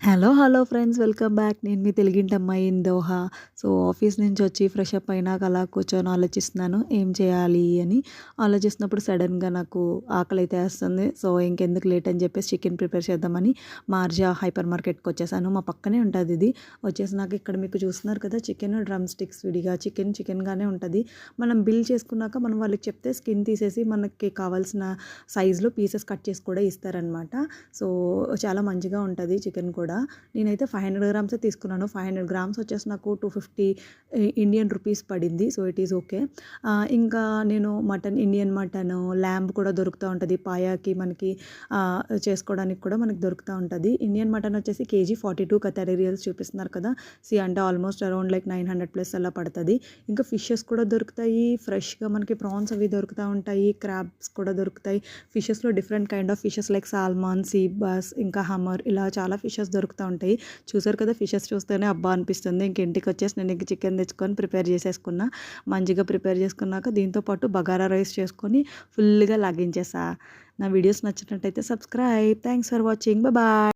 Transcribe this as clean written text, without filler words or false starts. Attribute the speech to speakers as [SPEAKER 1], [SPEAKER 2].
[SPEAKER 1] Hello hello friends, welcome back. నేను మీ తెలుగింటి అమ్మాయి ఇన్ దోహా. సో ఆఫీస్ నుంచి వచ్చి ఫ్రెష్ అప్ అయినాక అలా కూర్చొని ఆలోచిస్తున్నాను ఏం చేయాలి అని. ఆలోచిస్తున్నప్పుడు సడన్గా నాకు ఆకలి అయితే వేస్తుంది. సో ఇంకెందుకు లేట్ అని చెప్పేసి చికెన్ ప్రిపేర్ చేద్దామని మార్జా హైపర్ మార్కెట్కి వచ్చేసాను. మా పక్కనే ఉంటుంది ఇది. వచ్చేసినాక ఇక్కడ మీకు చూస్తున్నారు కదా, చికెన్ డ్రమ్ స్టిక్స్ విడిగా చికెన్గానే ఉంటుంది. మనం బిల్ చేసుకున్నాక మనం వాళ్ళకి చెప్తే స్కిన్ తీసేసి మనకి కావాల్సిన సైజులో పీసెస్ కట్ చేసి కూడా ఇస్తారనమాట. సో చాలా మంచిగా ఉంటుంది చికెన్ కూడా. నేనైతే 500 గ్రామ్సే తీసుకున్నాను. 500 గ్రామ్స్ వచ్చేసి నాకు 250 ఇండియన్ రూపీస్ పడింది. So it is okay. ఇంకా నేను ఇండియన్ మటన్ ల్యాంబ్ కూడా దొరుకుతూ ఉంటుంది. పాయాకి మనకి చేసుకోవడానికి కూడా మనకి దొరుకుతూ ఉంటుంది. ఇండియన్ మటన్ వచ్చేసి కేజీ 42 కతారీ రియల్స్ చూపిస్తున్నారు కదా. అంటే ఆల్మోస్ట్ అరౌండ్ లైక్ 900+ అలా పడుతుంది. ఇంకా ఫిషెస్ కూడా దొరుకుతాయి ఫ్రెష్గా, మనకి ప్రాన్స్ అవి దొరుకుతూ ఉంటాయి, క్రాబ్స్ కూడా దొరుకుతాయి. ఫిషెస్లో different kind of fishes like salmon, sea bass, ఇంకా హమర్, ఇలా చాలా ఫిషెస్ దొరుకుతూ ఉంటాయి. చూసారు కదా, ఫిషెస్ చూస్తేనే అబ్బా అనిపిస్తుంది. ఇంక ఇంటికి వచ్చేసి నేను ఇంక చికెన్ తెచ్చుకొని ప్రిపేర్ చేసేసుకున్నా. మంచిగా ప్రిపేర్ చేసుకున్నాక దీంతో పాటు బగారా రైస్ చేసుకొని ఫుల్గా లాగించేసా. నా వీడియోస్ నచ్చినట్టయితే subscribe. Thanks for watching. Bye.